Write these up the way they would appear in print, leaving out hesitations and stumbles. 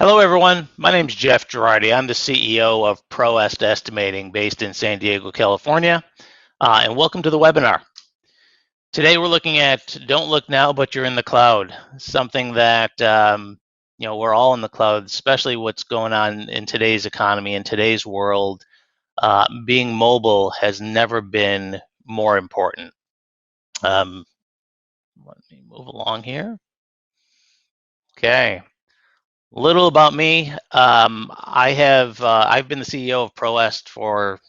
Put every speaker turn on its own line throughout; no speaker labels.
Hello, everyone. My name is Jeff Gerardi. I'm the CEO of ProEst Estimating based in San Diego, California, and welcome to the webinar. Today, we're looking at Don't Look Now, But You're in the Cloud, something that, we're all in the cloud, especially what's going on in today's economy, in today's world. Being mobile has never been more important. Let me move along here. Okay. Little about me. I've been the CEO of ProEst for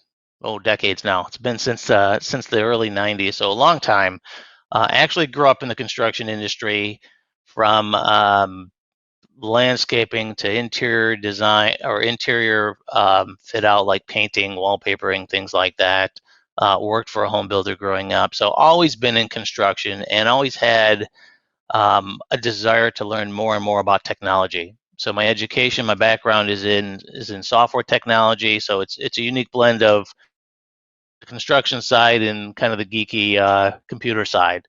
decades now. It's been since the early '90s, so a long time. I actually grew up in the construction industry, from landscaping to interior design or interior fit out, like painting, wallpapering, things like that. Worked for a home builder growing up, so always been in construction and always had a desire to learn more and more about technology. So my education, my background is in software technology. So it's a unique blend of the construction side and kind of the geeky computer side.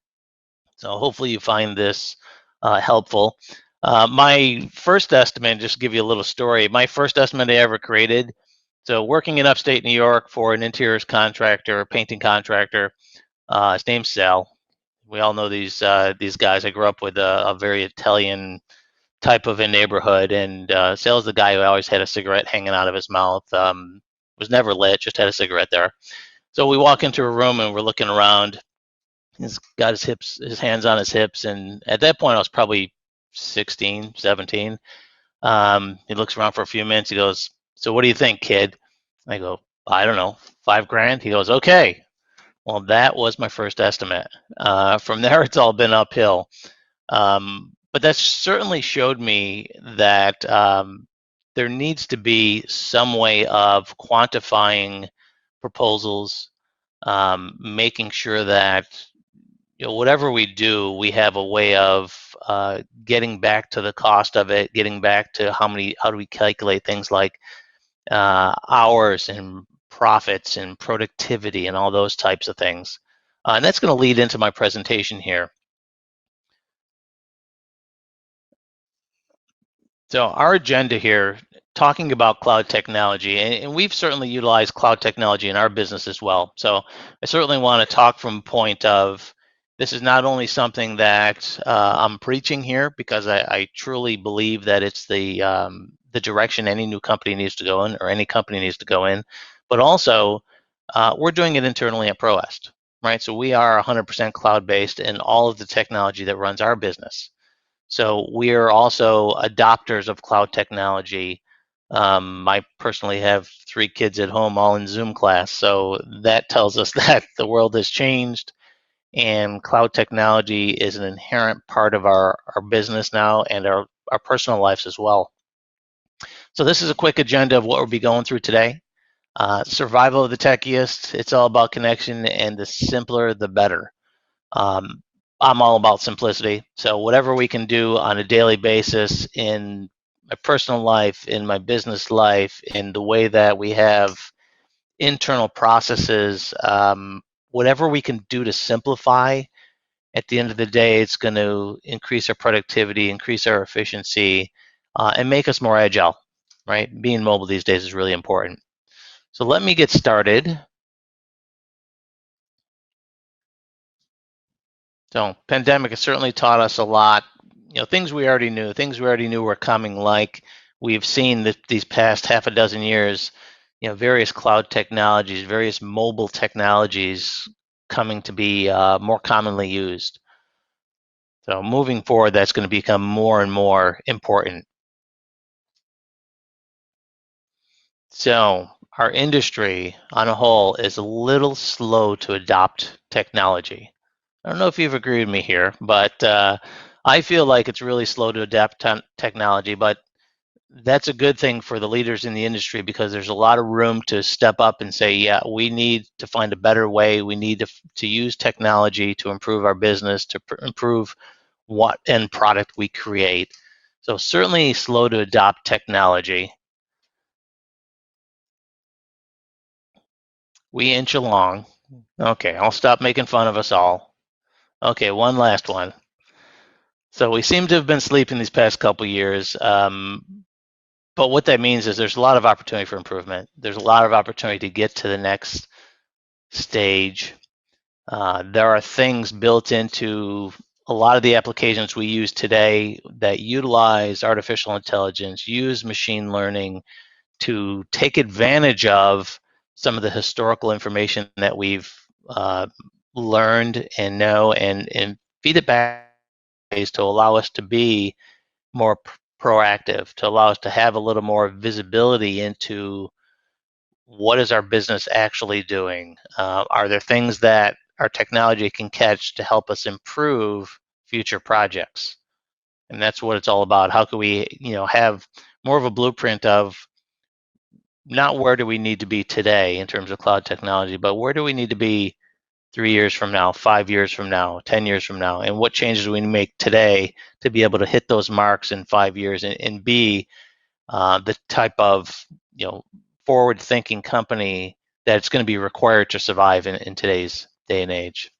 So hopefully you find this helpful. My first estimate, just to give you a little story, my first estimate I ever created. So working in upstate New York for an interiors contractor, painting contractor, his name's Sal. We all know these guys. I grew up with a very Italian type of a neighborhood, and Sal's the guy who always had a cigarette hanging out of his mouth. Was never lit, just had a cigarette there. So we walk into a room and we're looking around. He's got his hands on his hips, and at that point I was probably 16, 17. He looks around for a few minutes. He goes, "So what do you think, kid?" I go, "I don't know, $5,000." He goes, "Okay." Well, that was my first estimate. From there, it's all been uphill. But that certainly showed me that there needs to be some way of quantifying proposals, making sure that whatever we do, we have a way of getting back to the cost of it, getting back to how do we calculate things like hours and profits and productivity and all those types of things. And that's going to lead into my presentation here. So our agenda here, talking about cloud technology, and we've certainly utilized cloud technology in our business as well. So I certainly want to talk from a point of, this is not only something that I'm preaching here, because I truly believe that it's the direction any new company needs to go in, or any company needs to go in, but also we're doing it internally at ProEst, right? So we are 100% cloud-based in all of the technology that runs our business. So we're also adopters of cloud technology. I personally have 3 kids at home, all in Zoom class. So that tells us that the world has changed, and cloud technology is an inherent part of our business now, and our personal lives as well. So this is a quick agenda of what we'll be going through today. Survival of the techiest. It's all about connection, and the simpler, the better. I'm all about simplicity. So whatever we can do on a daily basis in my personal life, in my business life, in the way that we have internal processes, whatever we can do to simplify, at the end of the day, it's going to increase our productivity, increase our efficiency, and make us more agile, right? Being mobile these days is really important. So let me get started. So pandemic has certainly taught us a lot. Things we already knew were coming, like we've seen these past half a dozen years, various cloud technologies, various mobile technologies coming to be more commonly used. So moving forward, that's going to become more and more important. So our industry on a whole is a little slow to adopt technology. I don't know if you've agreed with me here, but I feel like it's really slow to adapt technology, but that's a good thing for the leaders in the industry, because there's a lot of room to step up and say, yeah, we need to find a better way. We need to use technology to improve our business, to improve what end product we create. So certainly slow to adopt technology. We inch along. Okay, I'll stop making fun of us all. Okay, one last one. So we seem to have been sleeping these past couple years. But what that means is there's a lot of opportunity for improvement. There's a lot of opportunity to get to the next stage. There are things built into a lot of the applications we use today that utilize artificial intelligence, use machine learning to take advantage of some of the historical information that we've uh, learned and know, and feed it back to allow us to be more proactive, to allow us to have a little more visibility into what is our business actually doing. Are there things that our technology can catch to help us improve future projects? And that's what it's all about. How can we, have more of a blueprint of not where do we need to be today in terms of cloud technology, but where do we need to be 3 years from now, 5 years from now, 10 years from now, and what changes do we make today to be able to hit those marks in 5 years and be the type of forward-thinking company that's going to be required to survive in today's day and age.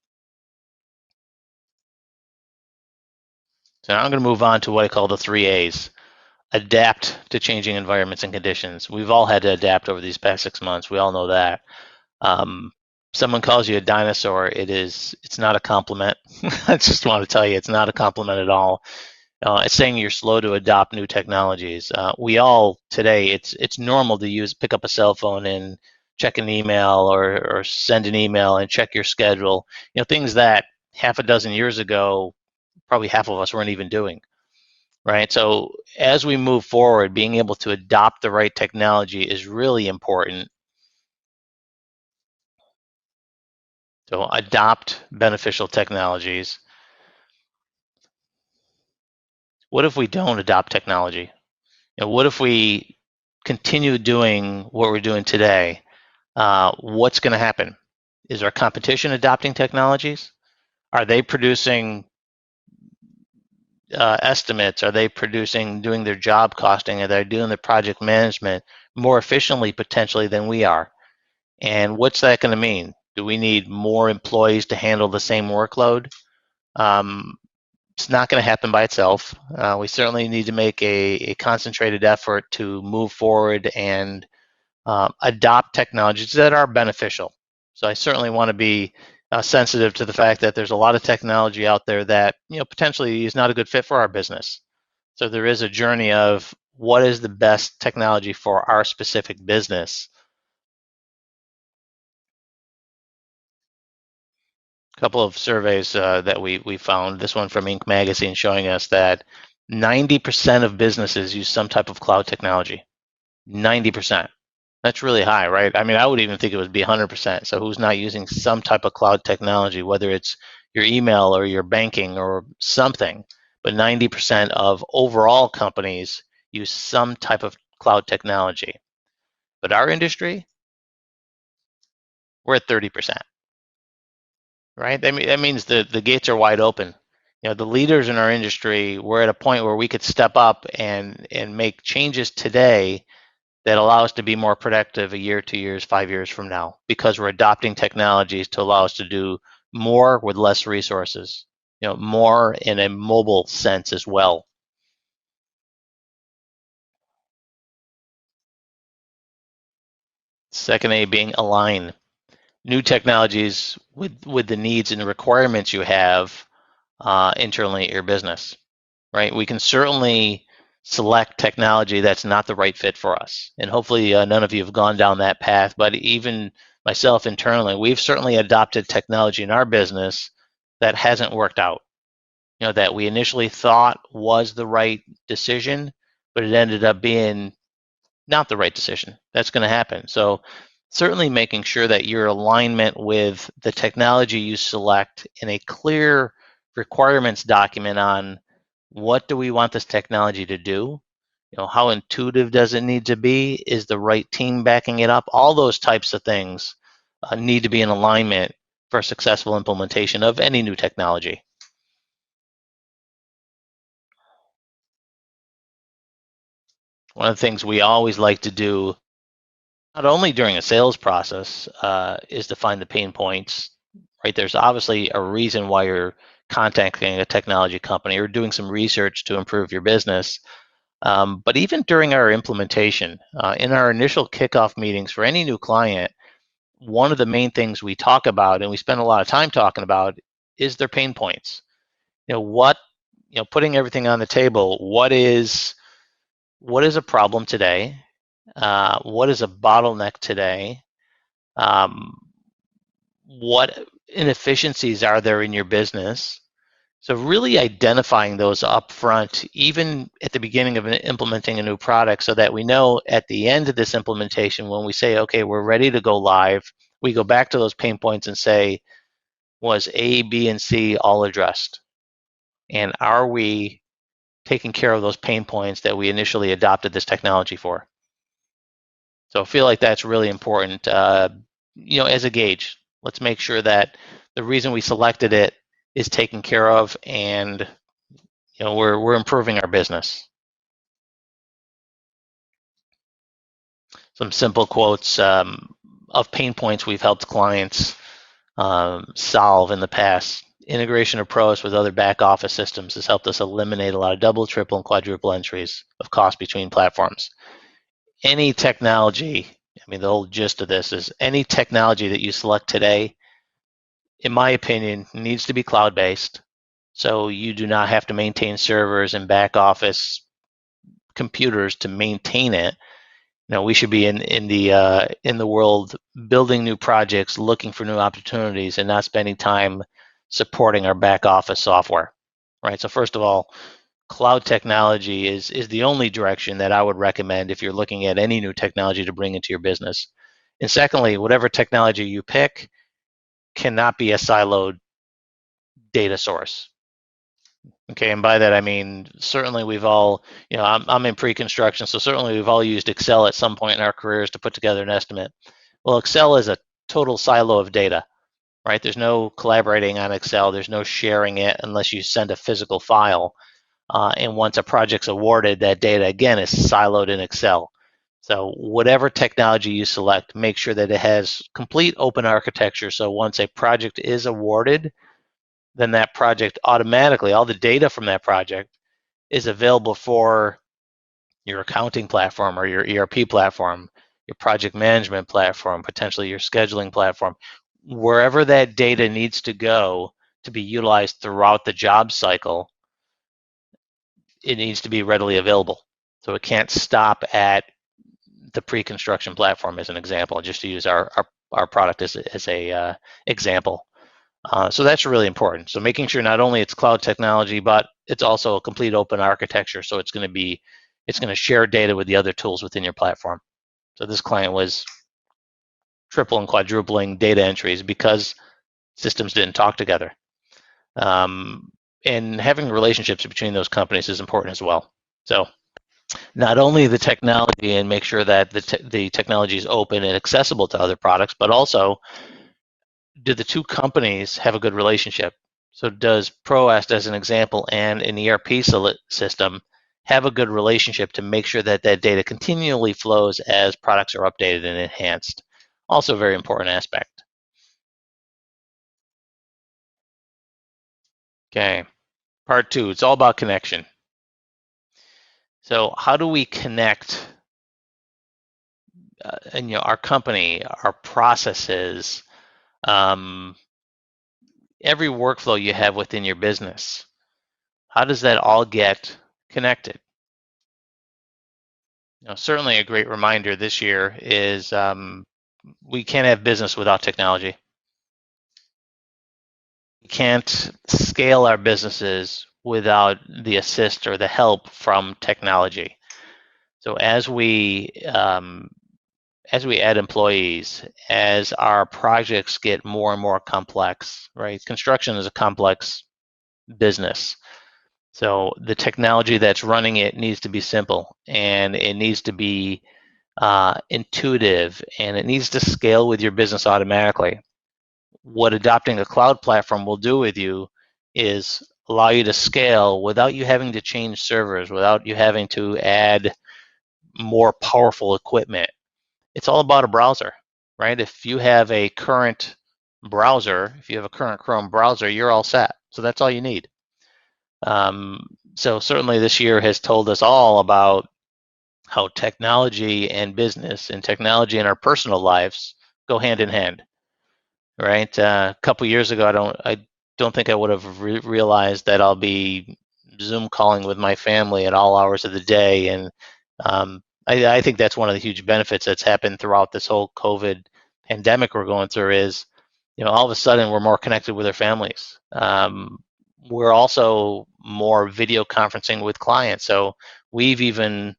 So now I'm going to move on to what I call the 3 A's. Adapt to changing environments and conditions. We've all had to adapt over these past 6 months. We all know that. Um, Someone calls you a dinosaur, it's not a compliment. I just want to tell you, it's not a compliment at all. It's saying you're slow to adopt new technologies. We all today, it's normal to pick up a cell phone and check an email or send an email and check your schedule. Things that half a dozen years ago, probably half of us weren't even doing. Right. So as we move forward, being able to adopt the right technology is really important. So adopt beneficial technologies. What if we don't adopt technology? What if we continue doing what we're doing today? What's going to happen? Is our competition adopting technologies? Are they producing estimates? Are they doing their job costing? Are they doing their project management more efficiently potentially than we are? And what's that going to mean? Do we need more employees to handle the same workload? It's not going to happen by itself. We certainly need to make a concentrated effort to move forward and adopt technologies that are beneficial. So I certainly want to be sensitive to the fact that there's a lot of technology out there that potentially is not a good fit for our business. So there is a journey of what is the best technology for our specific business. A couple of surveys that we found. This one from Inc. magazine showing us that 90% of businesses use some type of cloud technology. 90%. That's really high, right? I mean, I would even think it would be 100%. So who's not using some type of cloud technology, whether it's your email or your banking or something? But 90% of overall companies use some type of cloud technology. But our industry, we're at 30%, right? That means the gates are wide open. The leaders in our industry, we're at a point where we could step up and make changes today that allow us to be more productive a year, 2 years, 5 years from now, because we're adopting technologies to allow us to do more with less resources, more in a mobile sense as well. Second A being align new technologies with the needs and the requirements you have internally at your business, right? We can certainly select technology that's not the right fit for us. And hopefully none of you have gone down that path, but even myself internally, we've certainly adopted technology in our business that hasn't worked out. That we initially thought was the right decision, but it ended up being not the right decision. That's going to happen. So certainly making sure that your alignment with the technology you select in a clear requirements document on what do we want this technology to do? How intuitive does it need to be? Is the right team backing it up? All those types of things need to be in alignment for a successful implementation of any new technology. One of the things we always like to do, not only during a sales process, is to find the pain points, right? There's obviously a reason why you're contacting a technology company or doing some research to improve your business. But even during our implementation, in our initial kickoff meetings for any new client, one of the main things we talk about, and we spend a lot of time talking about, is their pain points. Putting everything on the table. What is a problem today? What is a bottleneck today? What inefficiencies are there in your business? So really identifying those up front, even at the beginning of implementing a new product, so that we know at the end of this implementation, when we say, okay, we're ready to go live, we go back to those pain points and say, was A, B, and C all addressed? And are we taking care of those pain points that we initially adopted this technology for? So I feel like that's really important, as a gauge. Let's make sure that the reason we selected it is taken care of, and we're improving our business. Some simple quotes of pain points we've helped clients solve in the past. Integration of ProEst with other back office systems has helped us eliminate a lot of double, triple, and quadruple entries of cost between platforms. Any technology, the whole gist of this is any technology that you select today, in my opinion, needs to be cloud-based, so you do not have to maintain servers and back office computers to maintain it. We should be in the world building new projects, looking for new opportunities, and not spending time supporting our back office software, right? So first of all, cloud technology is the only direction that I would recommend if you're looking at any new technology to bring into your business. And secondly, whatever technology you pick cannot be a siloed data source. Okay, and by that I mean certainly we've all, I'm in pre-construction, so certainly we've all used Excel at some point in our careers to put together an estimate. Well, Excel is a total silo of data, right? There's no collaborating on Excel. There's no sharing it unless you send a physical file. And once a project's awarded, that data, again, is siloed in Excel. So whatever technology you select, make sure that it has complete open architecture. So once a project is awarded, then that project automatically, all the data from that project is available for your accounting platform or your ERP platform, your project management platform, potentially your scheduling platform. Wherever that data needs to go to be utilized throughout the job cycle, it needs to be readily available. So it can't stop at the pre-construction platform, as an example, just to use our product as a example. So that's really important. So making sure not only it's cloud technology, but it's also a complete open architecture. So it's going to share data with the other tools within your platform. So this client was triple and quadrupling data entries because systems didn't talk together. And having relationships between those companies is important as well. So not only the technology, and make sure that the technology is open and accessible to other products, but also, do the two companies have a good relationship? So does ProEst, as an example, and an ERP system have a good relationship to make sure that that data continually flows as products are updated and enhanced? Also a very important aspect. Okay, part two, it's all about connection. So how do we connect our company, our processes, every workflow you have within your business? How does that all get connected? Certainly a great reminder this year is we can't have business without technology. We can't scale our businesses without the assist or the help from technology. So as we add employees, as our projects get more and more complex, right? Construction is a complex business. So the technology that's running it needs to be simple, and it needs to be intuitive, and it needs to scale with your business automatically. What adopting a cloud platform will do with you is allow you to scale without you having to change servers, without you having to add more powerful equipment. It's all about a browser, right? If you have a current browser, if you have a current Chrome browser, you're all set. So that's all you need. So certainly this year has told us all about how technology and business and technology in our personal lives go hand in hand, right? A couple years ago, I don't think I would have realized that I'll be Zoom calling with my family at all hours of the day, and I think that's one of the huge benefits that's happened throughout this whole COVID pandemic we're going through is, all of a sudden we're more connected with our families. We're also more video conferencing with clients, so we've even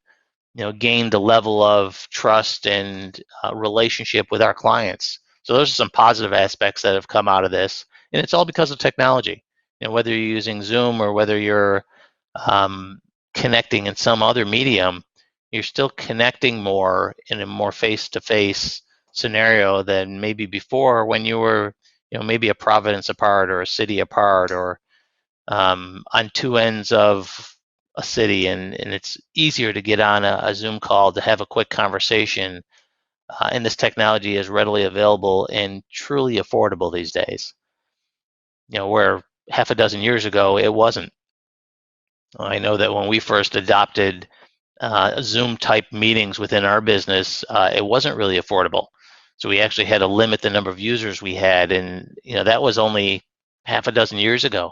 gained a level of trust and relationship with our clients. So those are some positive aspects that have come out of this, and it's all because of technology. Whether you're using Zoom or whether you're um, connecting in some other medium, you're still connecting more in a more face-to-face scenario than maybe before when you were, maybe a province apart or a city apart or on two ends of a city, and it's easier to get on a Zoom call to have a quick conversation. And this technology is readily available and truly affordable these days. Where half a dozen years ago it wasn't. I know that when we first adopted Zoom type meetings within our business, it wasn't really affordable. So we actually had to limit the number of users we had, and that was only half a dozen years ago.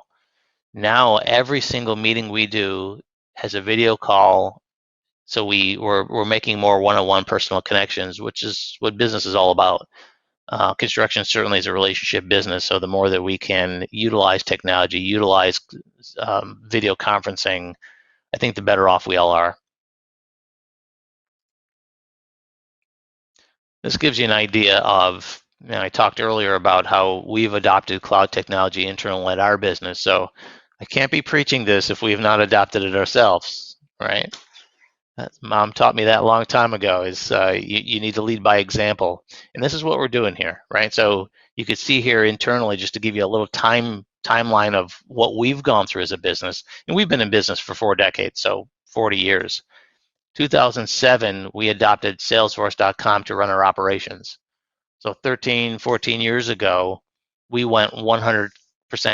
Now every single meeting we do has a video call, so we're making more one-on-one personal connections, which is what business is all about. Construction certainly is a relationship business, so the more that we can utilize technology, utilize video conferencing, I think the better off we all are. This gives you an idea of, I talked earlier about how we've adopted cloud technology internally at our business, so I can't be preaching this if we have not adopted it ourselves, right? Mom taught me that a long time ago is you need to lead by example. And this is what we're doing here, right? So you could see here internally, just to give you a little timeline of what we've gone through as a business. And we've been in business for 4 decades, so 40 years. 2007, we adopted Salesforce.com to run our operations. So 13, 14 years ago, we went 100%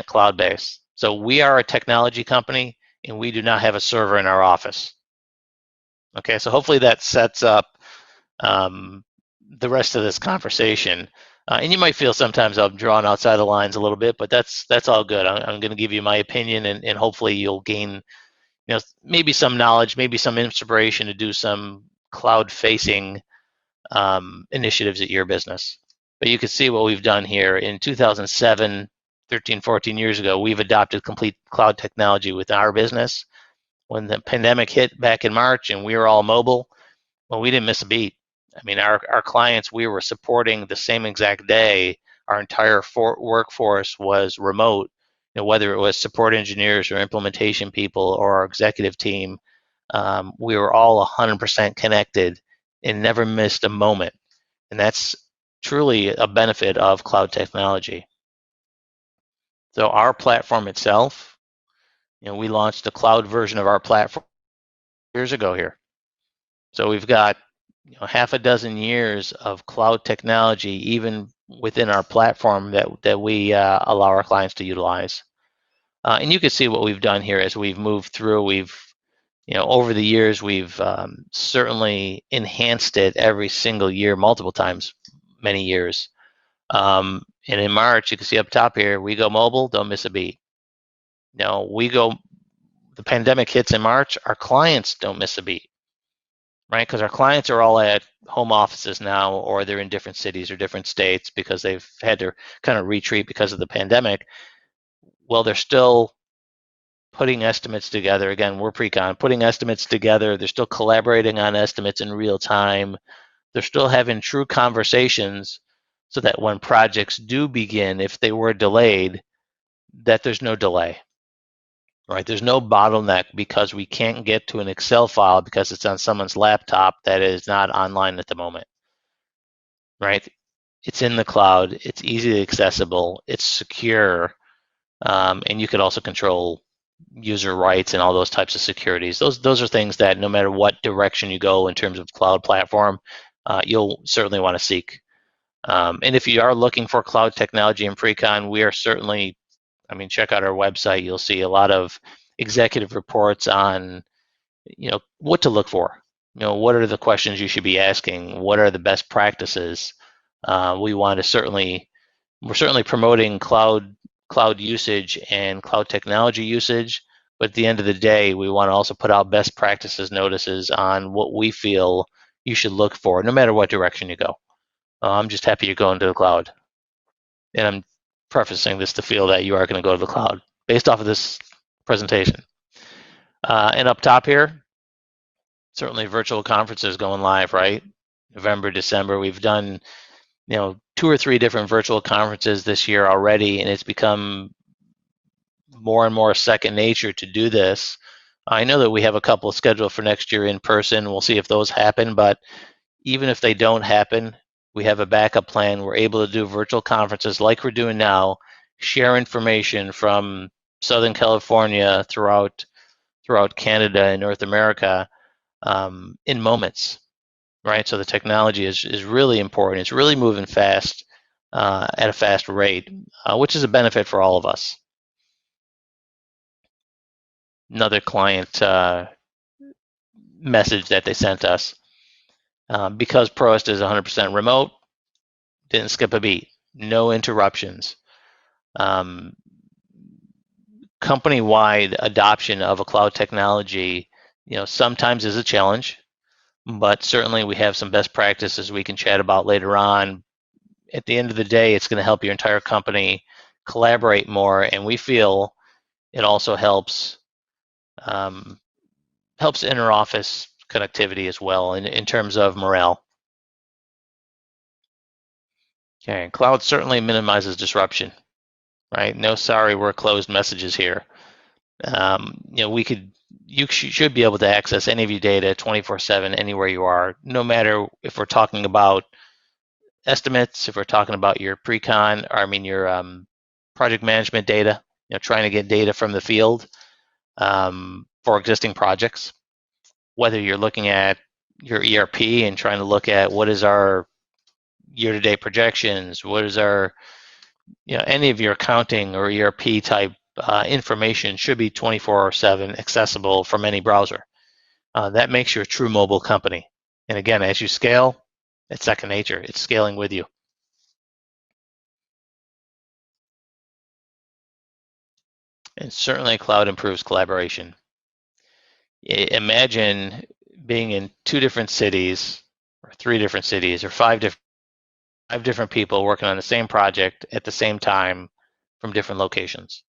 cloud-based. So we are a technology company, and we do not have a server in our office. Okay, so hopefully that sets up the rest of this conversation. And you might feel sometimes I'm drawn outside the lines a little bit, but that's all good. I'm going to give you my opinion, and hopefully you'll gain, maybe some knowledge, maybe some inspiration to do some cloud-facing initiatives at your business. But you can see what we've done here. In 2007, 13, 14 years ago, we've adopted complete cloud technology with our business. When the pandemic hit back in March and we were all mobile, well, we didn't miss a beat. I mean, our clients we were supporting the same exact day. Our entire workforce was remote, whether it was support engineers or implementation people or our executive team. We were all 100% connected and never missed a moment. And that's truly a benefit of cloud technology. So our platform itself, we launched a cloud version of our platform years ago here. So we've got half a dozen years of cloud technology, even within our platform that we allow our clients to utilize. And you can see what we've done here as we've moved through. We've, over the years, we've certainly enhanced it every single year, multiple times, many years. And in March, you can see up top here, we go mobile, don't miss a beat. The pandemic hits in March, our clients don't miss a beat, right? Because our clients are all at home offices now, or they're in different cities or different states because they've had to kind of retreat because of the pandemic. Well, they're still putting estimates together. Again, we're pre-con, putting estimates together. They're still collaborating on estimates in real time. They're still having true conversations so that when projects do begin, if they were delayed, that there's no delay. Right, there's no bottleneck because we can't get to an Excel file because it's on someone's laptop that is not online at the moment. Right, it's in the cloud, it's easily accessible, it's secure, and you could also control user rights and all those types of securities. Those are things that no matter what direction you go in terms of cloud platform, you'll certainly want to seek. And if you are looking for cloud technology in pre-con, we are certainly, check out our website. You'll see a lot of executive reports on, what to look for. What are the questions you should be asking? What are the best practices? We're certainly promoting cloud usage and cloud technology usage, but at the end of the day, we want to also put out best practices notices on what we feel you should look for, no matter what direction you go. I'm just happy you're going to the cloud, and I'm prefacing this to feel that you are going to go to the cloud based off of this presentation. And up top here, certainly virtual conferences going live, right? November, December, we've done 2 or 3 different virtual conferences this year already, and it's become more and more second nature to do this. I know that we have a couple scheduled for next year in person. We'll see if those happen, but even if they don't happen, we have a backup plan. We're able to do virtual conferences like we're doing now, share information from Southern California throughout Canada and North America in moments, right? So the technology is really important. It's really moving fast at a fast rate, which is a benefit for all of us. Another client message that they sent us, because ProEst is 100% remote, didn't skip a beat, no interruptions. Company-wide adoption of a cloud technology, sometimes is a challenge, but certainly we have some best practices we can chat about later on. At the end of the day, it's going to help your entire company collaborate more, and we feel it also helps inter-office connectivity as well in terms of morale. Okay, cloud certainly minimizes disruption, right? No sorry, we're closed messages here. You should be able to access any of your data 24/7 anywhere you are, no matter if we're talking about estimates, if we're talking about your pre-con, or your project management data, trying to get data from the field for existing projects, whether you're looking at your ERP and trying to look at what is our year-to-date projections, what is our, any of your accounting or ERP type information should be 24/7 accessible from any browser. That makes you a true mobile company. And again, as you scale, it's second nature. It's scaling with you. And certainly cloud improves collaboration. Imagine being in 2 different cities, or 3 different cities, or 5 different people working on the same project at the same time from different locations.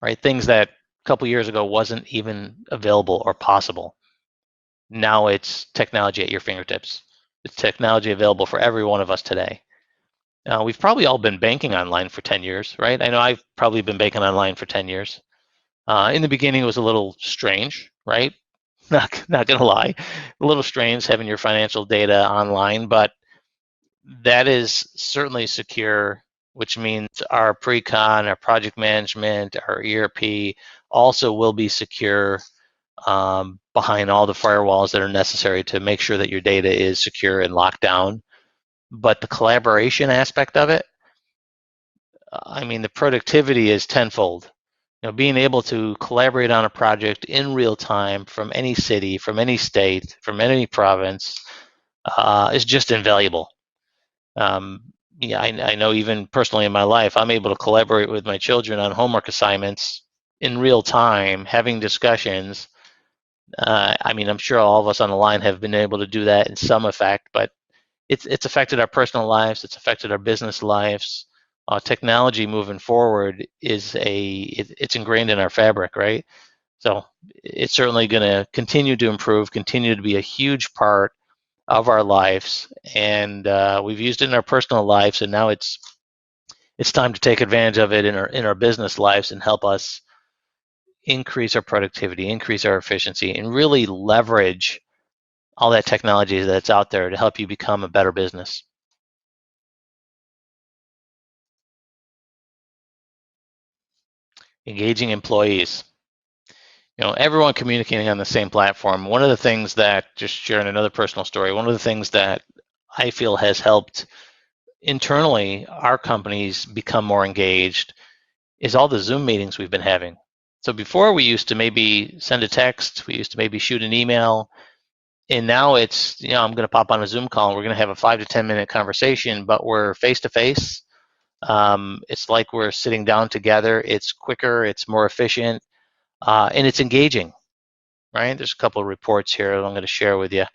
Right? Things that a couple years ago wasn't even available or possible. Now it's technology at your fingertips. It's technology available for every one of us today. We've probably all been banking online for 10 years, right? I know I've probably been banking online for 10 years. In the beginning, it was a little strange, right? Not gonna lie, a little strange having your financial data online, but that is certainly secure, which means our pre-con, our project management, our ERP also will be secure behind all the firewalls that are necessary to make sure that your data is secure and locked down. But the collaboration aspect of it, the productivity is tenfold. Being able to collaborate on a project in real time from any city, from any state, from any province is just invaluable. I know even personally in my life, I'm able to collaborate with my children on homework assignments in real time, having discussions. I'm sure all of us on the line have been able to do that in some effect, but it's affected our personal lives. It's affected our business lives. Technology moving forward it's ingrained in our fabric, right? So it's certainly going to continue to improve, continue to be a huge part of our lives, and we've used it in our personal lives, and now it's time to take advantage of it in our business lives and help us increase our productivity, increase our efficiency, and really leverage all that technology that's out there to help you become a better business. Engaging employees. Everyone communicating on the same platform. One of the things that, just sharing another personal story, one of the things that I feel has helped internally our companies become more engaged is all the Zoom meetings we've been having. So before we used to maybe send a text, we used to maybe shoot an email, and now it's, I'm going to pop on a Zoom call and we're going to have a 5 to 10 minute conversation, but we're face to face. It's like we're sitting down together. It's quicker, it's more efficient, and it's engaging, right? There's a couple of reports here that I'm going to share with you.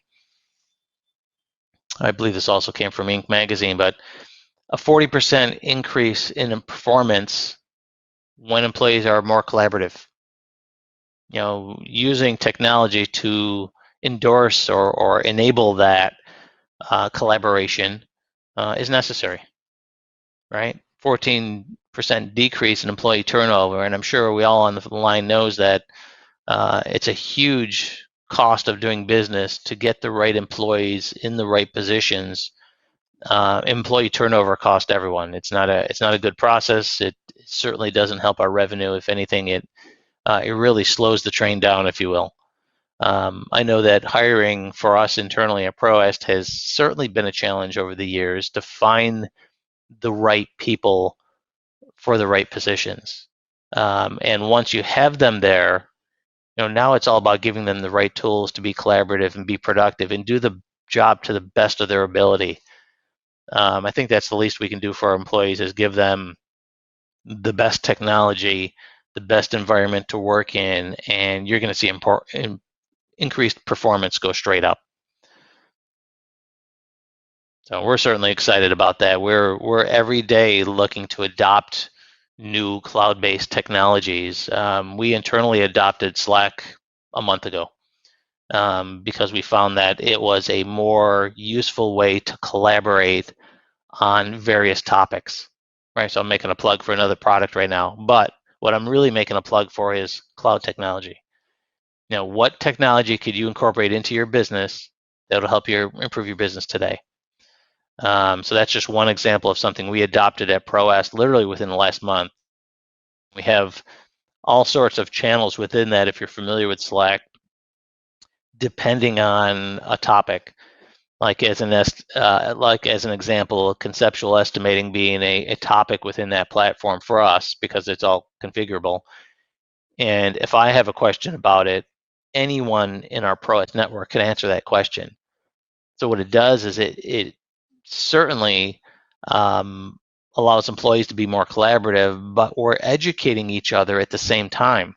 I believe this also came from Inc. magazine, but a 40% increase in performance when employees are more collaborative. Using technology to endorse or enable that collaboration is necessary, right? 14% decrease in employee turnover, and I'm sure we all on the line knows that it's a huge cost of doing business to get the right employees in the right positions. Employee turnover costs everyone. It's not a good process. It certainly doesn't help our revenue. If anything, it really slows the train down, if you will. I know that hiring for us internally at ProEst has certainly been a challenge over the years to find the right people for the right positions. And once you have them there, now it's all about giving them the right tools to be collaborative and be productive and do the job to the best of their ability. I think that's the least we can do for our employees is give them the best technology, the best environment to work in, and you're going to see increased performance go straight up. So we're certainly excited about that. We're every day looking to adopt new cloud-based technologies. We internally adopted Slack a month ago because we found that it was a more useful way to collaborate on various topics. Right, so I'm making a plug for another product right now, but what I'm really making a plug for is cloud technology. What technology could you incorporate into your business that will help you improve your business today? So that's just one example of something we adopted at ProEst literally within the last month. We have all sorts of channels within that, if you're familiar with Slack, depending on a topic. Like as an example, conceptual estimating being a topic within that platform for us because it's all configurable. And if I have a question about it, anyone in our ProEst network can answer that question. So what it does is it certainly allows employees to be more collaborative, but we're educating each other at the same time.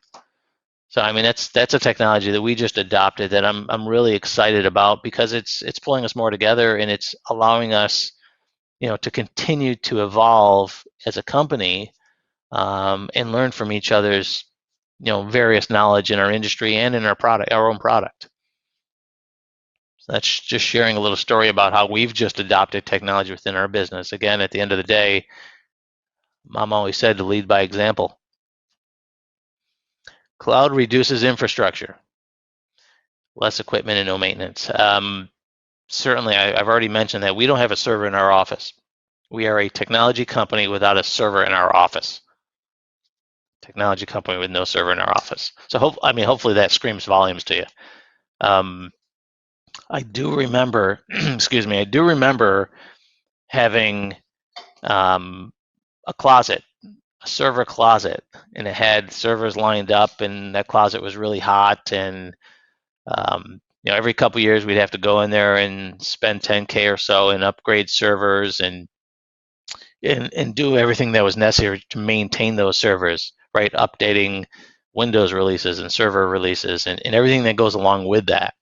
So I mean that's a technology that we just adopted that I'm really excited about because it's pulling us more together and it's allowing us to continue to evolve as a company and learn from each other's various knowledge in our industry and in our own product. So that's just sharing a little story about how we've just adopted technology within our business. Again, at the end of the day, Mom always said to lead by example. Cloud reduces infrastructure, less equipment and no maintenance. Certainly, I've already mentioned that we don't have a server in our office. We are a technology company without a server in our office. Technology company with no server in our office. So hopefully that screams volumes to you. I do remember, excuse me, I do remember having a closet, a server closet, and it had servers lined up, and that closet was really hot. And every couple of years we'd have to go in there and spend 10K or so and upgrade servers and do everything that was necessary to maintain those servers, right? Updating Windows releases and server releases and everything that goes along with that.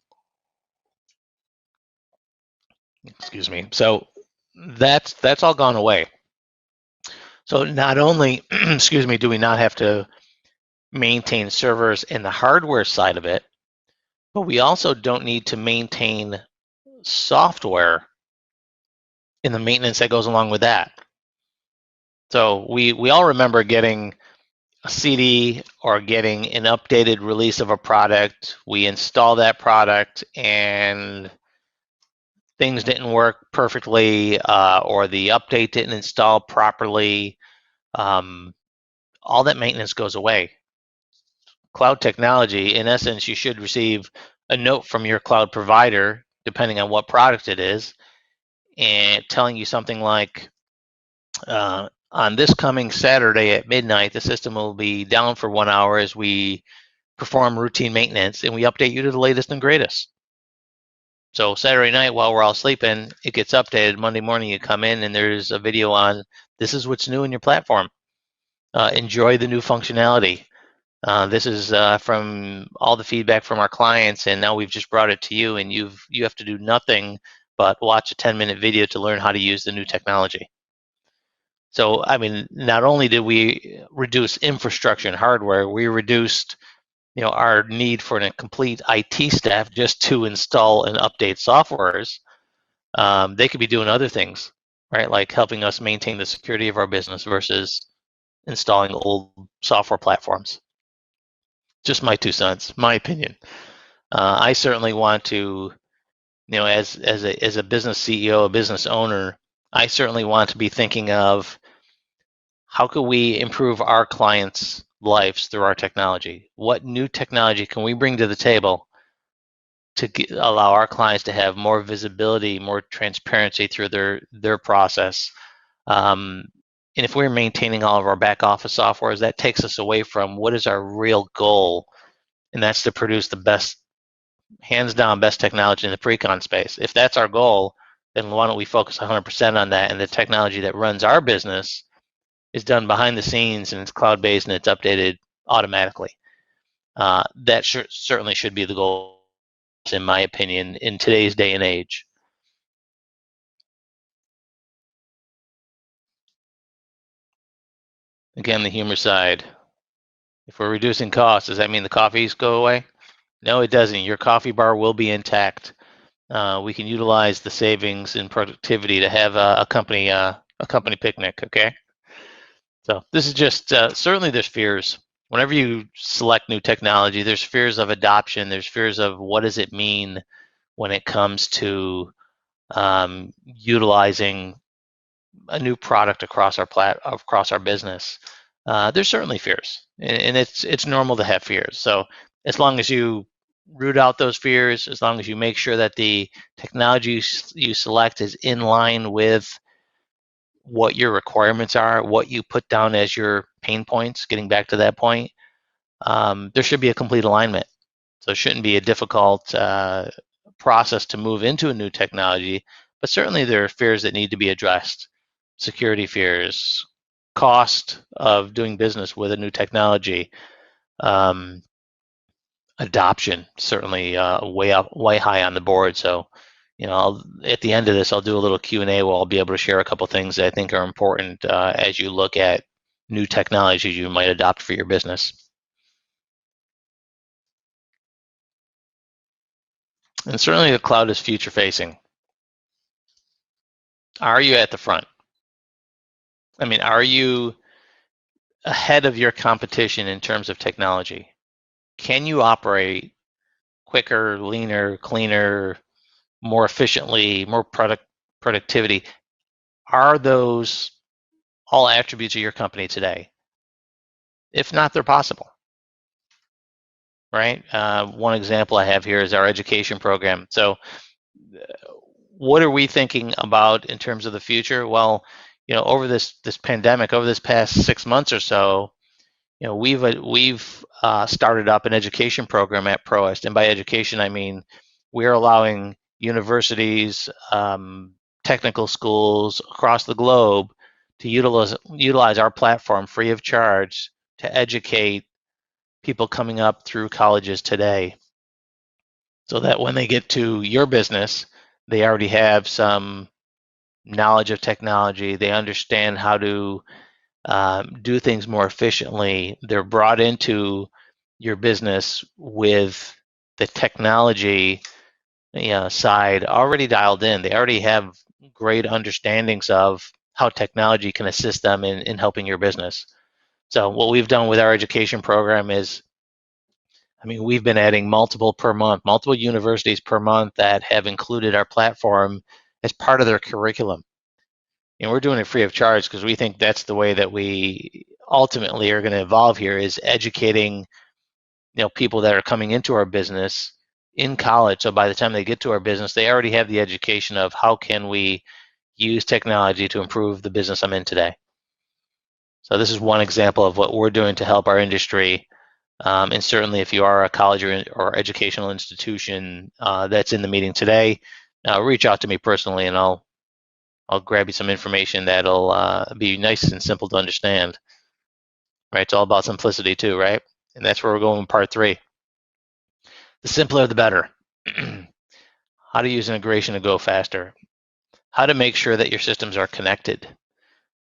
Excuse me. So that's all gone away. So not only, excuse me, do we not have to maintain servers in the hardware side of it, but we also don't need to maintain software in the maintenance that goes along with that. So we all remember getting a CD or getting an updated release of a product. We install that product and things didn't work perfectly or the update didn't install properly. All that maintenance goes away. Cloud technology, in essence, you should receive a note from your cloud provider, depending on what product it is, and telling you something like, on this coming Saturday at midnight, the system will be down for 1 hour as we perform routine maintenance and we update you to the latest and greatest. So Saturday night while we're all sleeping, it gets updated. Monday morning you come in and there's a video on this is what's new in your platform. Enjoy the new functionality. This is from all the feedback from our clients, and now we've just brought it to you, and you have to do nothing but watch a 10-minute video to learn how to use the new technology. So, I mean, not only did we reduce infrastructure and hardware, we reduced, our need for a complete IT staff just to install and update softwares. They could be doing other things, right? Like helping us maintain the security of our business versus installing old software platforms. Just my 2 cents, my opinion. I certainly want to, as a business CEO, a business owner, I certainly want to be thinking of how can we improve our clients' lives through our technology? What new technology can we bring to the table to allow our clients to have more visibility, more transparency through their process? And if we're maintaining all of our back office softwares, that takes us away from what is our real goal, and that's to produce the best, hands down, best technology in the pre-con space. If that's our goal, then why don't we focus 100% on that, and the technology that runs our business is done behind the scenes and it's cloud-based and it's updated automatically. That certainly should be the goal, in my opinion, in today's day and age. Again, the humor side. If we're reducing costs, does that mean the coffees go away? No, it doesn't. Your coffee bar will be intact. We can utilize the savings in productivity to have a company picnic. Okay. So this is just certainly there's fears. Whenever you select new technology, there's fears of adoption. There's fears of what does it mean when it comes to utilizing a new product across our business. There's certainly fears, and it's normal to have fears. So as long as you root out those fears, as long as you make sure that the technology you select is in line with what your requirements are, what you put down as your pain points, getting back to that point, there should be a complete alignment. So it shouldn't be a difficult process to move into a new technology, but certainly there are fears that need to be addressed. Security fears, cost of doing business with a new technology, adoption, certainly way high on the board. So, at the end of this, I'll do a little Q&A where I'll be able to share a couple things that I think are important as you look at new technologies you might adopt for your business. And certainly the cloud is future facing. Are you at the front? I mean, are you ahead of your competition in terms of technology? Can you operate quicker, leaner, cleaner, more efficiently, more productivity? Are those all attributes of your company today? If not, they're possible, right? One example I have here is our education program. So what are we thinking about in terms of the future? Well, over this pandemic, over this past 6 months or so, we've started up an education program at ProEst, and by education I mean we're allowing universities, technical schools across the globe to utilize our platform free of charge to educate people coming up through colleges today, so that when they get to your business, they already have some knowledge of technology. They understand how to do things more efficiently. They're brought into your business with the technology side already dialed in. They already have great understandings of how technology can assist them in helping your business. So what we've done with our education program is, we've been adding multiple universities per month that have included our platform as part of their curriculum. And we're doing it free of charge because we think that's the way that we ultimately are going to evolve here, is educating people that are coming into our business in college. So by the time they get to our business, they already have the education of how can we use technology to improve the business I'm in today. So this is one example of what we're doing to help our industry. And certainly if you are a college or educational institution that's in the meeting today, reach out to me personally and I'll grab you some information that'll be nice and simple to understand. Right? It's all about simplicity too, right? And that's where we're going in part 3. The simpler, the better. How to use integration to go faster. How to make sure that your systems are connected.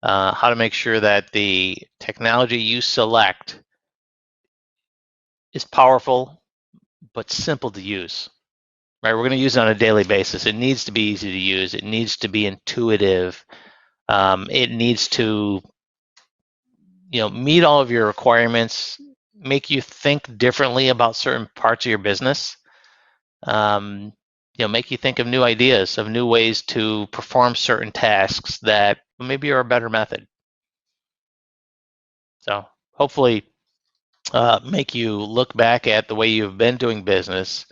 How to make sure that the technology you select is powerful but simple to use. Right? We're going to use it on a daily basis. It needs to be easy to use. It needs to be intuitive. It needs to, meet all of your requirements, make you think differently about certain parts of your business. Make you think of new ideas, of new ways to perform certain tasks that maybe are a better method. So hopefully make you look back at the way you've been doing business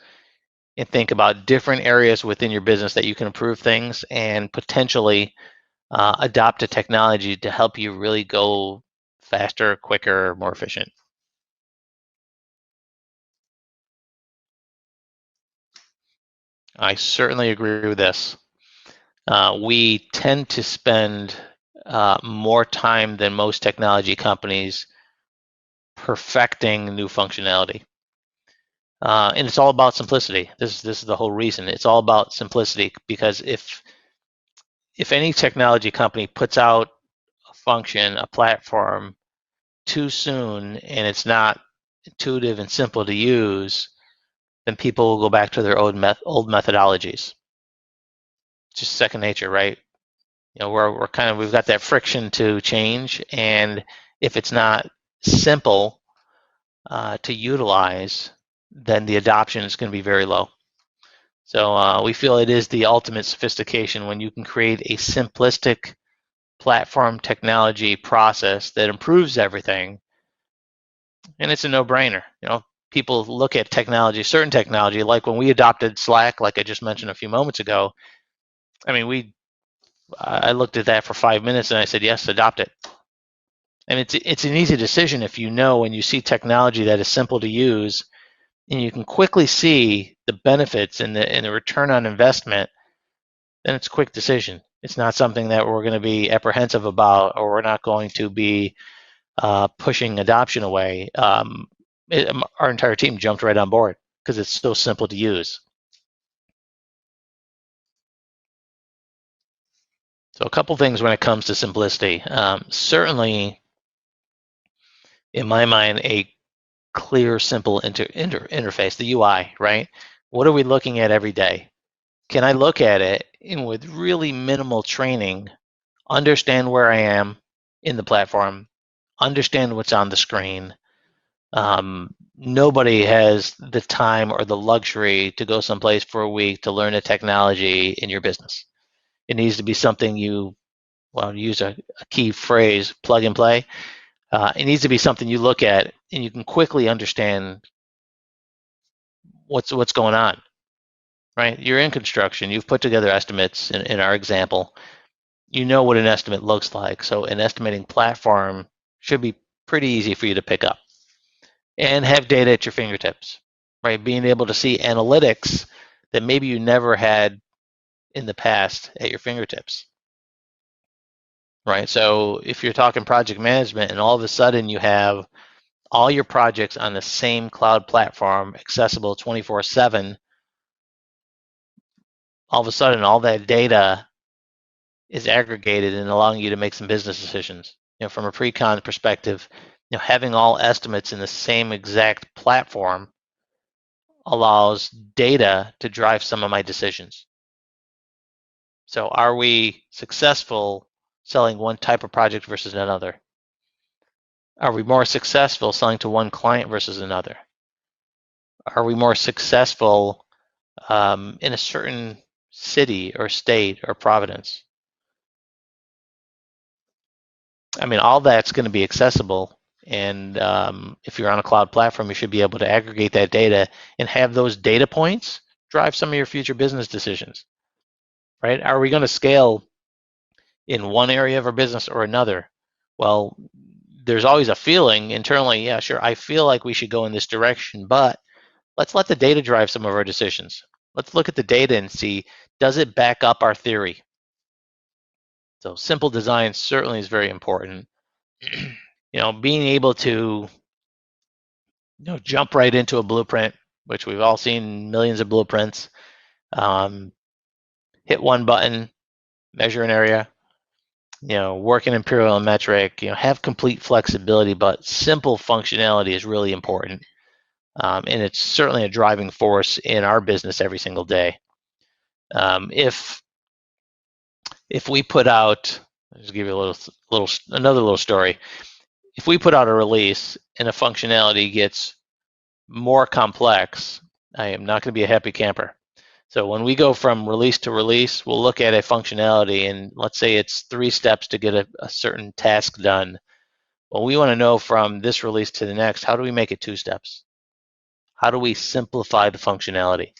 and think about different areas within your business that you can improve things and potentially adopt a technology to help you really go faster, quicker, more efficient. I certainly agree with this. We tend to spend more time than most technology companies perfecting new functionality. And it's all about simplicity. This is the whole reason. It's all about simplicity, because if any technology company puts out a function, a platform too soon, and it's not intuitive and simple to use, then people will go back to their old methodologies. It's just second nature, right? We've got that friction to change, and if it's not simple to utilize, then the adoption is going to be very low. So we feel it is the ultimate sophistication when you can create a simplistic platform technology process that improves everything, and it's a no-brainer. People look at technology, certain technology, like when we adopted Slack, like I just mentioned a few moments ago. I mean, I looked at that for 5 minutes and I said, yes, adopt it. And it's an easy decision if you know when you see technology that is simple to use and you can quickly see the benefits and the return on investment, then it's a quick decision. It's not something that we're going to be apprehensive about, or we're not going to be pushing adoption away. Our entire team jumped right on board because it's so simple to use. So a couple things when it comes to simplicity. Certainly, in my mind, a clear, simple interface, the UI, right? What are we looking at every day? Can I look at it and with really minimal training, understand where I am in the platform, understand what's on the screen? Nobody has the time or the luxury to go someplace for a week to learn a technology in your business. It needs to be something use a key phrase, plug and play. It needs to be something you look at and you can quickly understand what's going on, right? You're in construction. You've put together estimates in our example. You know what an estimate looks like. So an estimating platform should be pretty easy for you to pick up and have data at your fingertips, right? Being able to see analytics that maybe you never had in the past at your fingertips, right? So if you're talking project management and all of a sudden you have all your projects on the same cloud platform, accessible 24/7, all of a sudden all that data is aggregated and allowing you to make some business decisions. From a pre-con perspective, having all estimates in the same exact platform allows data to drive some of my decisions. So are we successful selling one type of project versus another? Are we more successful selling to one client versus another? Are we more successful in a certain city or state or province? I mean, all that's going to be accessible. And if you're on a cloud platform, you should be able to aggregate that data and have those data points drive some of your future business decisions, right? Are we going to scale in one area of our business or another? Well, there's always a feeling internally, yeah, sure, I feel like we should go in this direction, but let's let the data drive some of our decisions. Let's look at the data and see, does it back up our theory? So simple design certainly is very important. Being able to jump right into a blueprint, which we've all seen millions of blueprints. Hit one button, measure an area, work in imperial and metric, have complete flexibility, but simple functionality is really important. And it's certainly a driving force in our business every single day. If we put out, I'll just give you another little story. If we put out a release and a functionality gets more complex, I am not going to be a happy camper. So when we go from release to release, we'll look at a functionality, and let's say it's 3 steps to get a certain task done. Well, we want to know from this release to the next, how do we make it 2 steps? How do we simplify the functionality?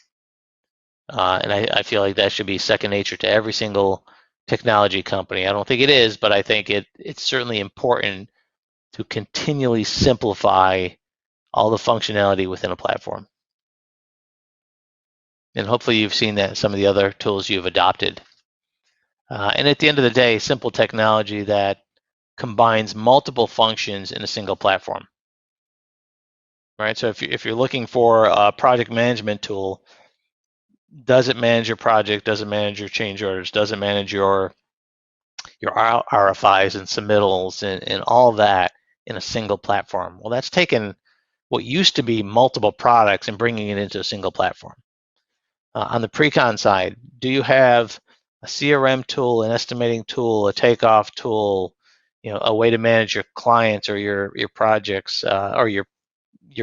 And I feel like that should be second nature to every single technology company. I don't think it is, but I think it's certainly important to continually simplify all the functionality within a platform. And hopefully you've seen that in some of the other tools you've adopted. And at the end of the day, simple technology that combines multiple functions in a single platform. Right? So if you're looking for a project management tool, does it manage your project? Does it manage your change orders? Does it manage your RFIs and submittals and all that in a single platform? Well, that's taken what used to be multiple products and bringing it into a single platform. On the pre-con side, do you have a CRM tool, an estimating tool, a takeoff tool, a way to manage your clients or your projects or your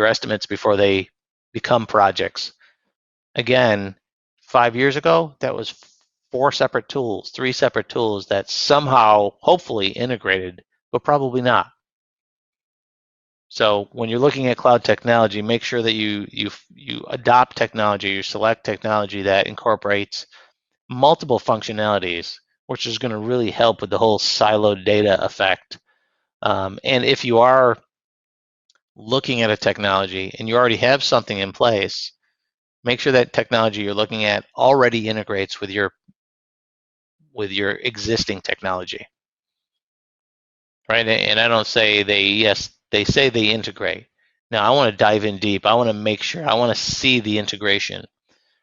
estimates before they become projects? Again, 5 years ago, that was 4 separate tools, 3 separate tools that somehow, hopefully, integrated, but probably not. So when you're looking at cloud technology, make sure that you adopt technology, you select technology that incorporates multiple functionalities, which is going to really help with the whole siloed data effect. And if you are looking at a technology and you already have something in place, make sure that technology you're looking at already integrates with your existing technology. Right? And I don't say they say they integrate. Now I want to dive in deep. I want to make sure, I want to see the integration.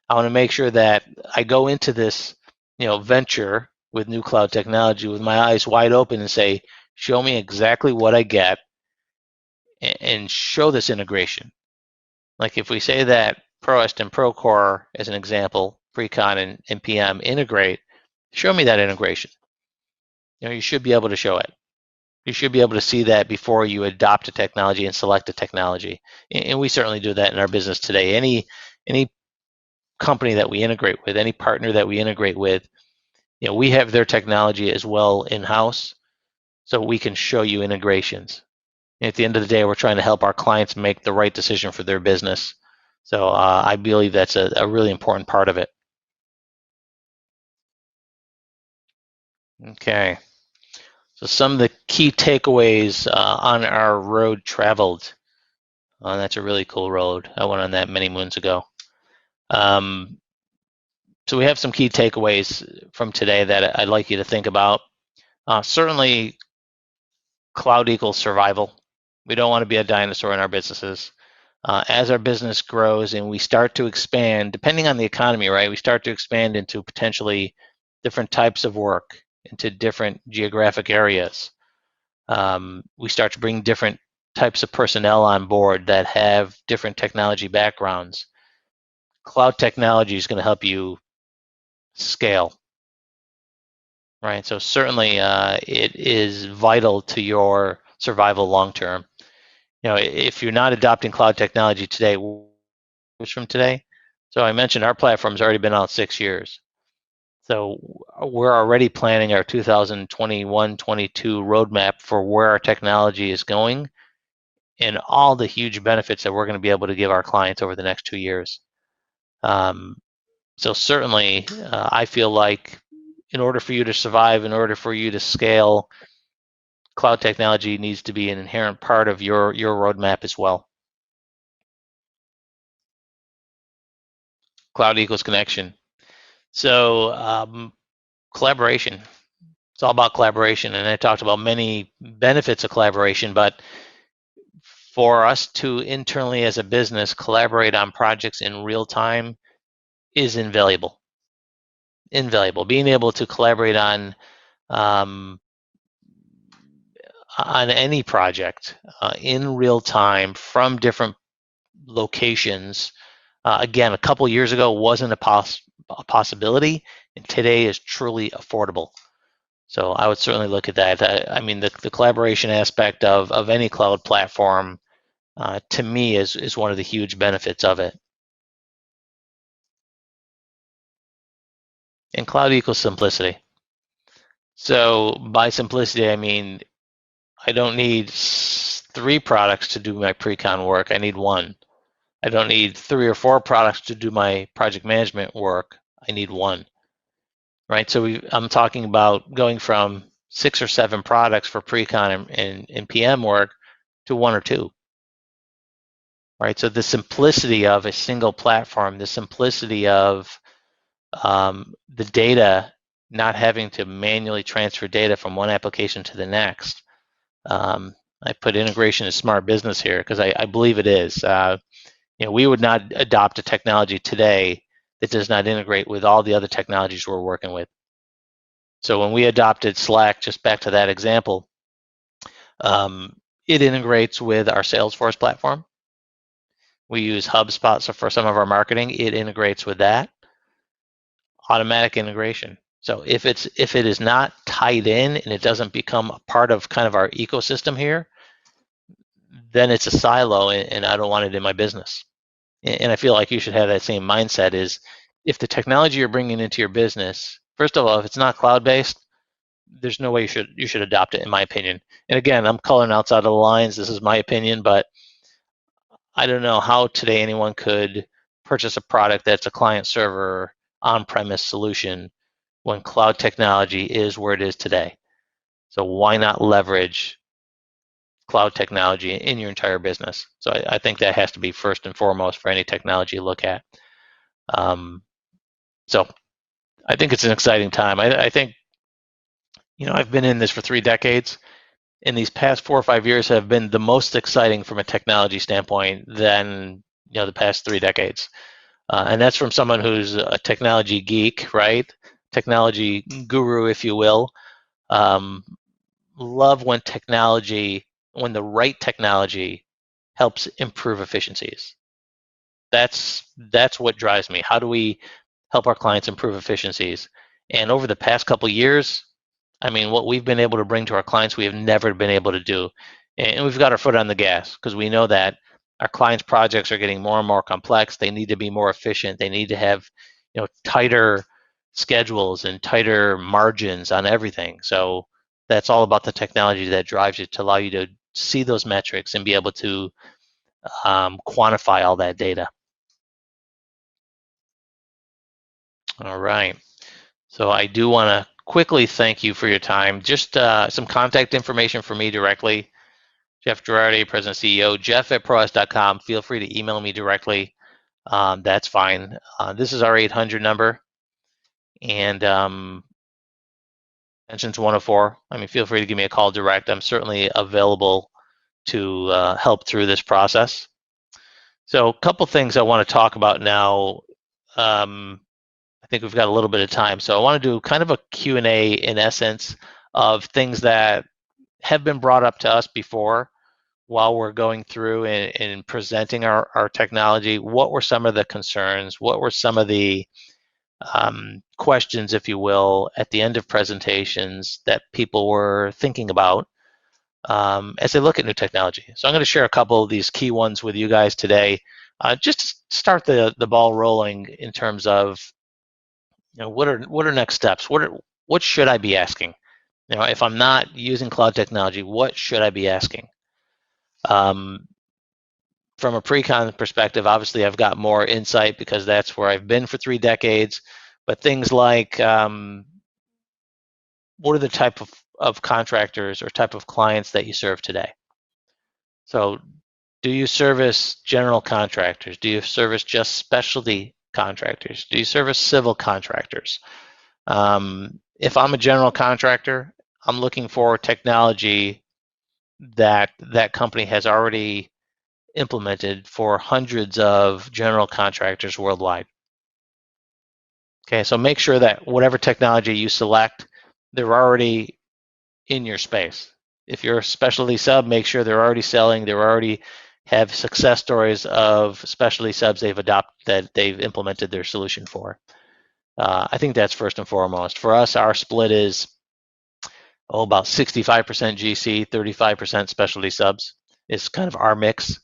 I want to make sure that I go into this, venture with new cloud technology with my eyes wide open and say, show me exactly what I get and show this integration. Like if we say that ProEst and Procore, as an example, Precon and PM integrate, show me that integration. You should be able to show it. You should be able to see that before you adopt a technology and select a technology. And we certainly do that in our business today. Any company that we integrate with, any partner that we integrate with, we have their technology as well in-house, so we can show you integrations. And at the end of the day, we're trying to help our clients make the right decision for their business. So I believe that's a really important part of it. Okay. So some of the key takeaways on our road traveled. That's a really cool road. I went on that many moons ago. So we have some key takeaways from today that I'd like you to think about. Certainly, cloud equals survival. We don't want to be a dinosaur in our businesses. As our business grows and we start to expand, depending on the economy, right? We start to expand into potentially different types of work, into different geographic areas. We start to bring different types of personnel on board that have different technology backgrounds. Cloud technology is going to help you scale, right? So certainly it is vital to your survival long term. If you're not adopting cloud technology today, which from today? So I mentioned our platform's already been out 6 years. So we're already planning our 2021-22 roadmap for where our technology is going and all the huge benefits that we're going to be able to give our clients over the next 2 years. So certainly, I feel like in order for you to survive, in order for you to scale, cloud technology needs to be an inherent part of your roadmap as well. Cloud equals connection. So collaboration. It's all about collaboration, and I talked about many benefits of collaboration, but for us to internally as a business collaborate on projects in real time is invaluable. Invaluable. Being able to collaborate um, on any project in real time from different locations. Again, a couple years ago wasn't a possibility, and today is truly affordable. So I would certainly look at that. I mean, the collaboration aspect of any cloud platform, to me, is one of the huge benefits of it. And cloud equals simplicity. So by simplicity, I mean I don't need 3 products to do my pre-con work. I need 1. I don't need 3 or 4 products to do my project management work. I need 1. Right? So I'm talking about going from 6 or 7 products for pre-con and PM work to 1 or 2. Right? So the simplicity of a single platform, the simplicity of the data, not having to manually transfer data from one application to the next. I put integration as smart business here because I believe it is. We would not adopt a technology today that does not integrate with all the other technologies we're working with. So when we adopted Slack, just back to that example, it integrates with our Salesforce platform. We use HubSpot for some of our marketing. It integrates with that. Automatic integration. So if it is not tied in and it doesn't become a part of kind of our ecosystem here, then it's a silo, and I don't want it in my business. And I feel like you should have that same mindset. Is if the technology you're bringing into your business, first of all, if it's not cloud-based, there's no way you should adopt it, in my opinion. And again, I'm coloring outside of the lines. This is my opinion, but I don't know how today anyone could purchase a product that's a client server on-premise solution when cloud technology is where it is today. So why not leverage cloud technology in your entire business? So I think that has to be first and foremost for any technology you look at. So I think it's an exciting time. I think, I've been in this for 3 decades, and these past 4 or 5 years have been the most exciting from a technology standpoint than the past 3 decades. And that's from someone who's a technology geek, right? Technology guru, if you will. Love when the right technology helps improve efficiencies. That's what drives me. How do we help our clients improve efficiencies? And over the past couple of years, I mean, what we've been able to bring to our clients, we have never been able to do. And we've got our foot on the gas because we know that our clients' projects are getting more and more complex. They need to be more efficient. They need to have, tighter schedules and tighter margins on everything. So that's all about the technology that drives you to allow you to see those metrics and be able to quantify all that data. All right. So I do want to quickly thank you for your time. Just some contact information for me directly. Jeff Gerardi, President and CEO. Jeff at ProEst.com. Feel free to email me directly. That's fine. This is our 800 number. And extension's 104. I mean, feel free to give me a call direct. I'm certainly available to help through this process. So a couple things I want to talk about now. I think we've got a little bit of time. So I want to do kind of a Q&A in essence of things that have been brought up to us before while we're going through and presenting our technology. What were some of the concerns? What were some of the questions, if you will, at the end of presentations that people were thinking about as they look at new technology? So I'm going to share a couple of these key ones with you guys today, just to start the ball rolling in terms of what are next steps? What should I be asking? If I'm not using cloud technology, what should I be asking? From a pre-con perspective, obviously I've got more insight because that's where I've been for 3 decades. But things like what are the type of contractors or type of clients that you serve today. So do you service general contractors? Do you service just specialty contractors? Do you service civil contractors? If I'm a general contractor, I'm looking for technology that that company has already implemented for hundreds of general contractors worldwide. Okay, so make sure that whatever technology you select, they're already in your space. If you're a specialty sub, make sure they're already selling, they already have success stories of specialty subs they've adopted, that they've implemented their solution for. I think that's first and foremost. For us, our split is about 65% GC, 35% specialty subs is kind of our mix.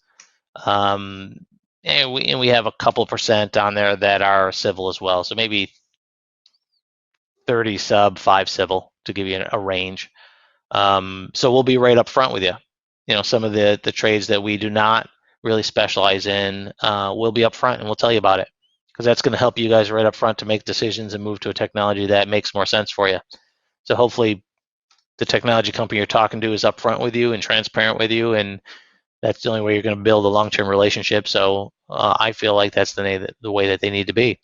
And we have a couple percent on there that are civil as well. So maybe 30 sub, 5 civil, to give you a range. So we'll be right up front with you. You know, some of the trades that we do not really specialize in, we'll be up front and we'll tell you about it, because that's going to help you guys right up front to make decisions and move to a technology that makes more sense for you. So hopefully the technology company you're talking to is upfront with you and transparent with you, and that's the only way you're going to build a long-term relationship. So I feel like that's the way that they need to be.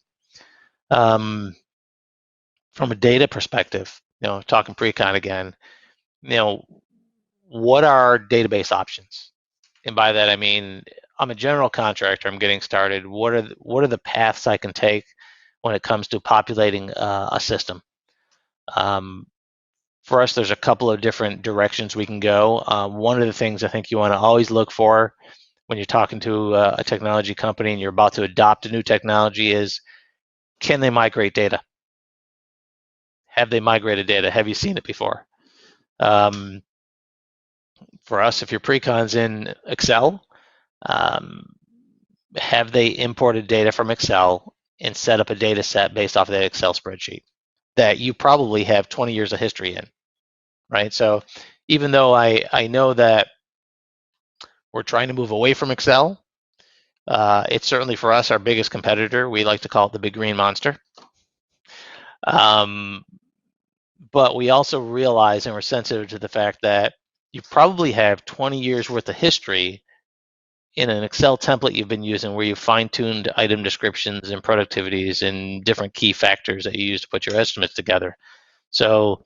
From a data perspective, you know, talking pre-con again, you know, what are database options? And by that I mean, I'm a general contractor, I'm getting started. What are the paths I can take when it comes to populating a system? For us, there's a couple of different directions we can go. One of the things I think you want to always look for when you're talking to a technology company and you're about to adopt a new technology is, can they migrate data? Have they migrated data? Have you seen it before? For us, if your pre-con's in Excel, have they imported data from Excel and set up a data set based off of that Excel spreadsheet that you probably have 20 years of history in, right? So even though I know that we're trying to move away from Excel, it's certainly for us our biggest competitor. We like to call it the big green monster. But we also realize and we're sensitive to the fact that you probably have 20 years worth of history in an Excel template you've been using, where you fine-tuned item descriptions and productivities and different key factors that you use to put your estimates together. So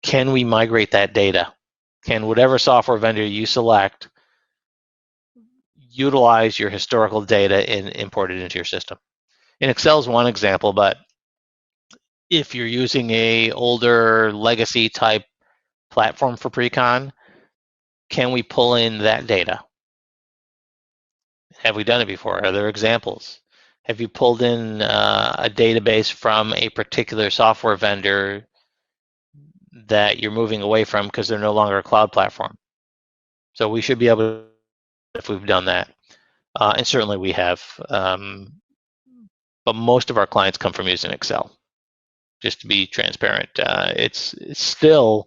can we migrate that data? Can whatever software vendor you select utilize your historical data and import it into your system? And Excel is one example, but if you're using a older legacy type platform for pre-con, can we pull in that data? Have we done it before? Are there examples? Have you pulled in a database from a particular software vendor that you're moving away from because they're no longer a cloud platform? So we should be able to, if we've done that. And certainly we have. But most of our clients come from using Excel, just to be transparent. It's still,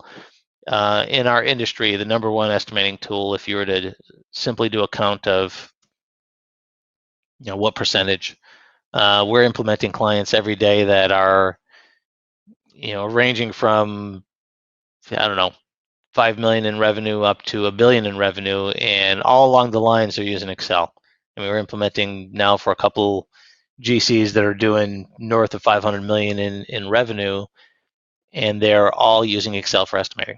in our industry, the number one estimating tool if you were to simply do a count of, you know, what percentage. We're implementing clients every day that are, you know, ranging from, I don't know, 5 million in revenue up to $1 billion in revenue, and all along the lines they're using Excel. And we're implementing now for a couple GCs that are doing north of 500 million in revenue, and they're all using Excel for estimating.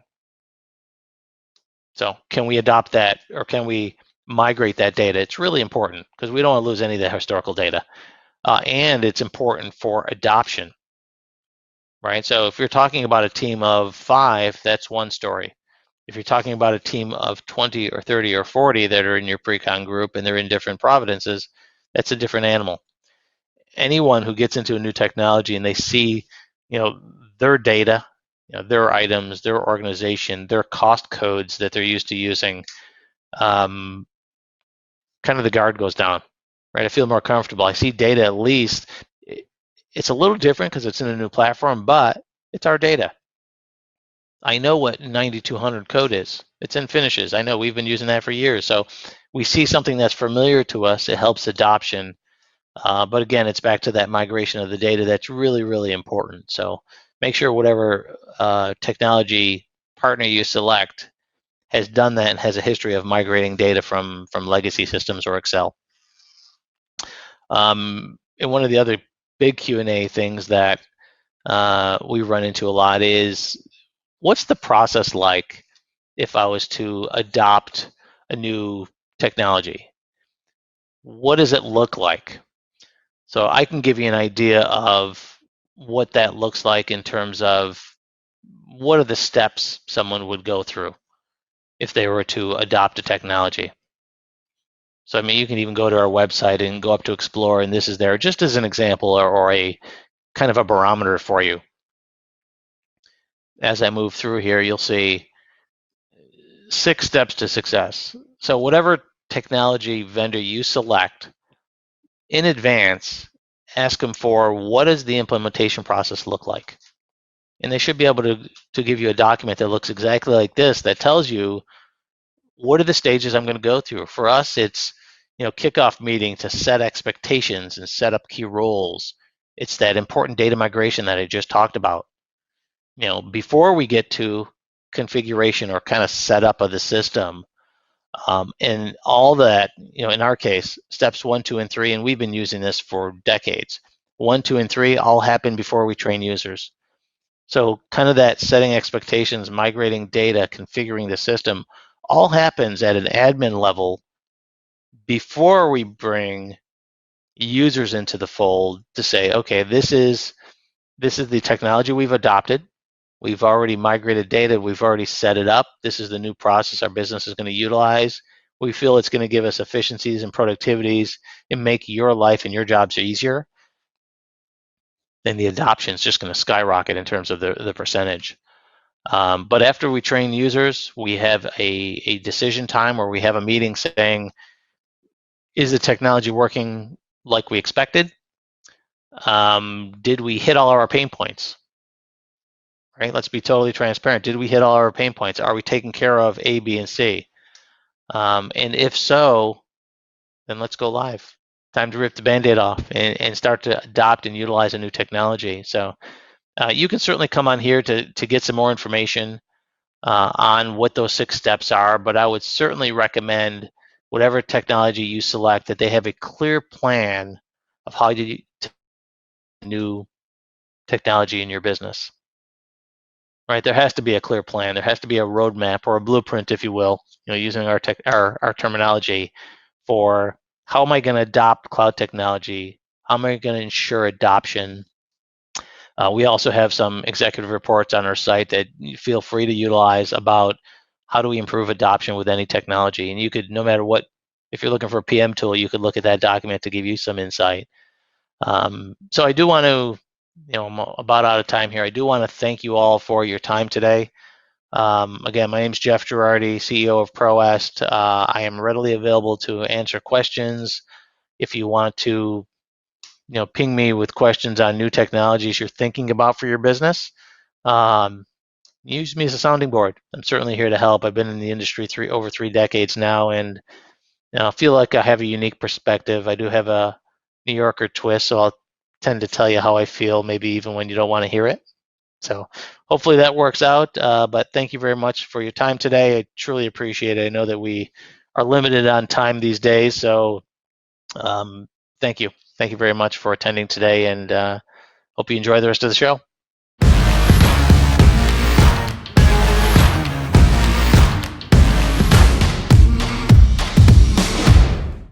So can we adopt that, or can we migrate that data? It's really important because we don't want to lose any of the historical data. And it's important for adoption, right? So if you're talking about a team of 5, that's one story. If you're talking about a team of 20 or 30 or 40 that are in your pre-con group and they're in different providences, that's a different animal. Anyone who gets into a new technology and they see, you know, their data, you know, their items, their organization, their cost codes that they're used to using, kind of the guard goes down, right? I feel more comfortable. I see data, at least it's a little different because it's in a new platform, but it's our data. I know what 9200 code is. It's in finishes. I know we've been using that for years. So we see something that's familiar to us. It helps adoption. But again, it's back to that migration of the data that's really, really important. So make sure whatever technology partner you select has done that and has a history of migrating data from legacy systems or Excel. And one of the other big Q&A things that we run into a lot is, what's the process like if I was to adopt a new technology? What does it look like? So I can give you an idea of what that looks like in terms of what are the steps someone would go through if they were to adopt a technology. So, I mean, you can even go to our website and go up to Explore, and this is there just as an example or a kind of a barometer for you. As I move through here, you'll see 6 steps to success. So whatever technology vendor you select, in advance, ask them for, what does the implementation process look like? And they should be able to give you a document that looks exactly like this, that tells you what are the stages I'm going to go through. For us, it's kickoff meeting to set expectations and set up key roles. It's that important data migration that I just talked about. Before we get to configuration or kind of setup of the system, and all that, in our case, steps 1, 2, and 3, and we've been using this for decades. 1, 2, and 3 all happen before we train users. So kind of that setting expectations, migrating data, configuring the system, all happens at an admin level before we bring users into the fold to say, okay, this is the technology we've adopted. We've already migrated data. We've already set it up. This is the new process our business is going to utilize. We feel it's going to give us efficiencies and productivities and make your life and your jobs easier. Then the adoption is just going to skyrocket in terms of the percentage. But after we train users, we have a decision time where we have a meeting saying, is the technology working like we expected? Did we hit all our pain points? Right? Let's be totally transparent. Did we hit all our pain points? Are we taking care of A, B, and C? And if so, then let's go live. Time to rip the Band-Aid off and start to adopt and utilize a new technology. So you can certainly come on here to get some more information on what those 6 steps are, but I would certainly recommend whatever technology you select that they have a clear plan of how to new technology in your business. Right? There has to be a clear plan. There has to be a roadmap or a blueprint, if you will, using our terminology, for how am I going to adopt cloud technology? How am I going to ensure adoption? We also have some executive reports on our site that you feel free to utilize about how do we improve adoption with any technology. And you could, no matter what, if you're looking for a PM tool, you could look at that document to give you some insight. So I do want to, I'm about out of time here. I do want to thank you all for your time today. Again, my name is Jeff Gerardi, CEO of ProEst. I am readily available to answer questions. If you want to, ping me with questions on new technologies you're thinking about for your business, use me as a sounding board. I'm certainly here to help. I've been in the industry over 3 decades now, and I feel like I have a unique perspective. I do have a New Yorker twist, so I'll tend to tell you how I feel, maybe even when you don't want to hear it. So hopefully that works out. But thank you very much for your time today. I truly appreciate it. I know that we are limited on time these days, so thank you. Thank you very much for attending today, and hope you enjoy the rest of the show.